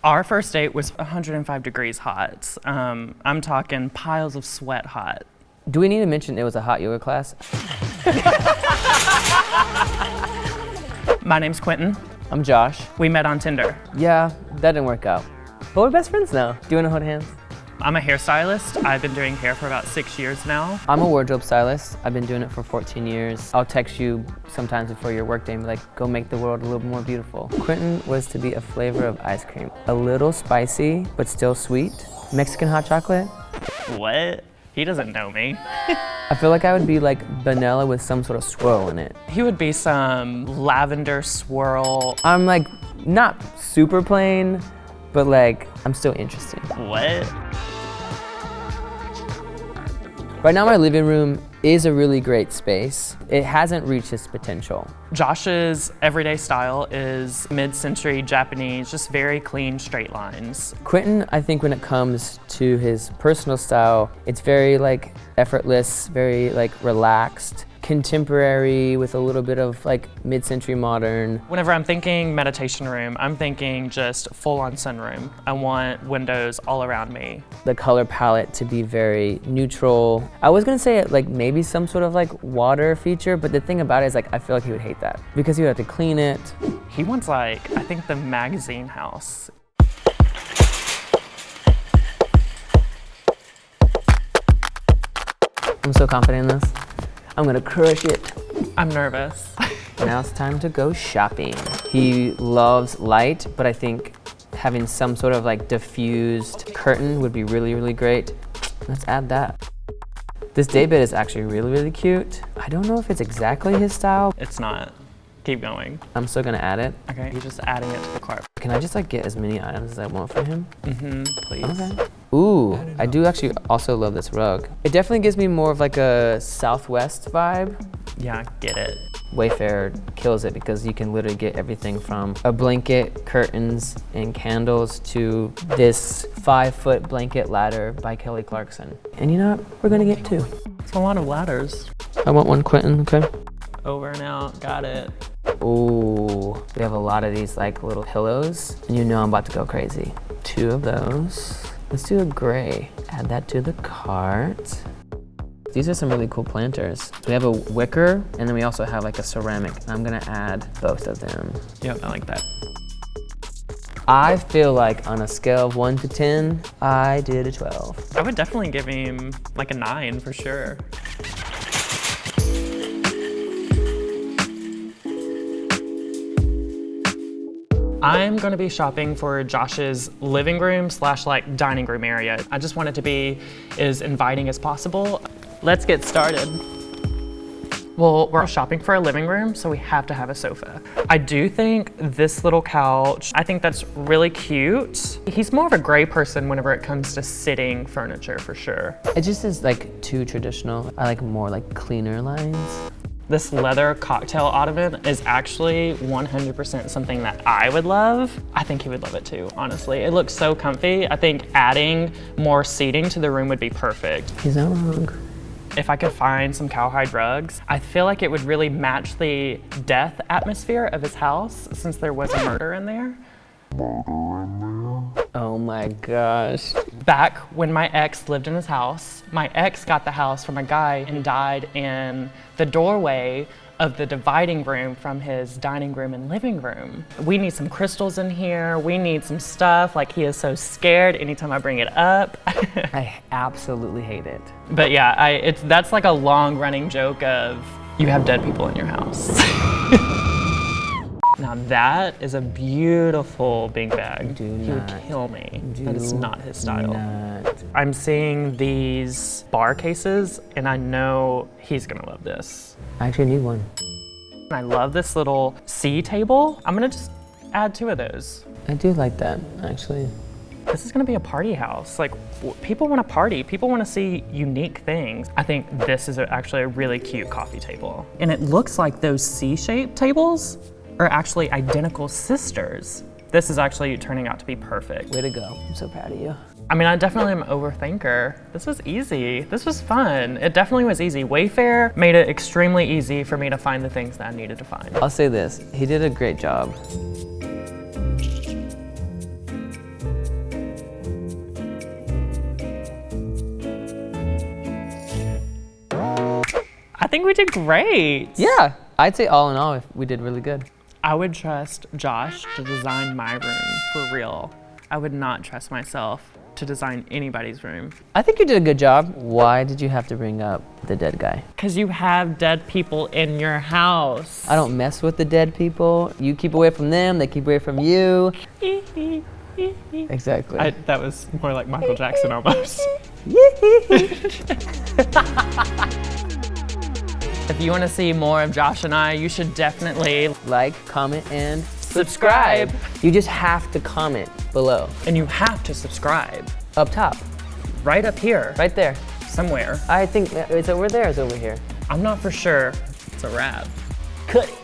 Our first date was 105 degrees hot. I'm talking piles of sweat hot. Do we need to mention it was a hot yoga class? My name's Quenton. I'm Josh. We met on Tinder. Yeah, that didn't work out. But we're best friends now. Do you want to hold hands? I'm a hairstylist. I've been doing hair for about 6 years now. I'm a wardrobe stylist. I've been doing it for 14 years. I'll text you sometimes before your workday and be like, go make the world a little more beautiful. Quenton was to be a flavor of ice cream. A little spicy, but still sweet. Mexican hot chocolate. What? He doesn't know me. I feel like I would be like vanilla with some sort of swirl in it. He would be some lavender swirl. I'm like, not super plain, but like, I'm still interested. What? Right now my living room is a really great space. It hasn't reached its potential. Josh's everyday style is mid-century Japanese, just very clean straight lines. Quenton, I think when it comes to his personal style, it's very like effortless, very like relaxed, contemporary with a little bit of like mid-century modern. Whenever I'm thinking meditation room, I'm thinking just full-on sunroom. I want windows all around me. The color palette to be very neutral. I was gonna say like maybe some sort of like water feature, but the thing about it is like I feel like he would hate that because he would have to clean it. He wants like, I think the magazine house. I'm so confident in this. I'm gonna crush it. I'm nervous. Now it's time to go shopping. He loves light, but I think having some sort of like diffused curtain would be really, really great. Let's add that. This daybed is actually really, really cute. I don't know if it's exactly his style. It's not. Keep going. I'm still gonna add it. Okay, you're just adding it to the cart. Can I just like get as many items as I want for him? Please. Okay. Ooh, I do actually also love this rug. It definitely gives me more of like a Southwest vibe. Yeah, get it. Wayfair kills it because you can literally get everything from a blanket, curtains, and candles to this 5-foot blanket ladder by Kelly Clarkson. And you know what? We're gonna get two. It's a lot of ladders. I want one, Quenton, okay? Over and out, got it. Ooh, we have a lot of these like little pillows, and you know I'm about to go crazy. 2 of those. Let's do a gray. Add that to the cart. These are some really cool planters. So we have a wicker, and then we also have like a ceramic. I'm gonna add both of them. Yep, I like that. I feel like on a scale of 1 to 10, I did a 12. I would definitely give him like a 9 for sure. I'm gonna be shopping for Josh's living room / like dining room area. I just want it to be as inviting as possible. Let's get started. Well, we're shopping for a living room, so we have to have a sofa. I do think this little couch, I think that's really cute. He's more of a gray person whenever it comes to sitting furniture for sure. It just is like too traditional. I like more like cleaner lines. This leather cocktail ottoman is actually 100% something that I would love. I think he would love it too, honestly. It looks so comfy. I think adding more seating to the room would be perfect. He's not wrong. If I could find some cowhide rugs, I feel like it would really match the death atmosphere of his house since there was a murder in there. Oh my gosh. Back when my ex lived in his house, my ex got the house from a guy and died in the doorway of the dividing room from his dining room and living room. We need some crystals in here. We need some stuff. Like, he is so scared anytime I bring it up. I absolutely hate it. But yeah, that's like a long running joke of, you have dead people in your house. Now that is a beautiful big bag. He would kill me. That is not his style. I'm seeing these bar cases and I know he's gonna love this. I actually need one. I love this little C table. I'm gonna just add 2 of those. I do like that, actually. This is gonna be a party house. Like, people wanna party. People wanna see unique things. I think this is actually a really cute coffee table. And it looks like those C-shaped tables are actually identical sisters. This is actually turning out to be perfect. Way to go. I'm so proud of you. I mean, I definitely am an overthinker. This was easy. This was fun. It definitely was easy. Wayfair made it extremely easy for me to find the things that I needed to find. I'll say this, he did a great job. think we did great. Yeah, I'd say all in all, we did really good. I would trust Josh to design my room for real. I would not trust myself to design anybody's room. I think you did a good job. Why did you have to bring up the dead guy? Because you have dead people in your house. I don't mess with the dead people. You keep away from them, they keep away from you. Exactly. That was more like Michael Jackson almost. If you want to see more of Josh and I, you should definitely like, comment, and subscribe. You just have to comment below. And you have to subscribe. Up top. Right up here. Right there. Somewhere. I think it's over there, it's over here. I'm not for sure. It's a wrap. Cut it.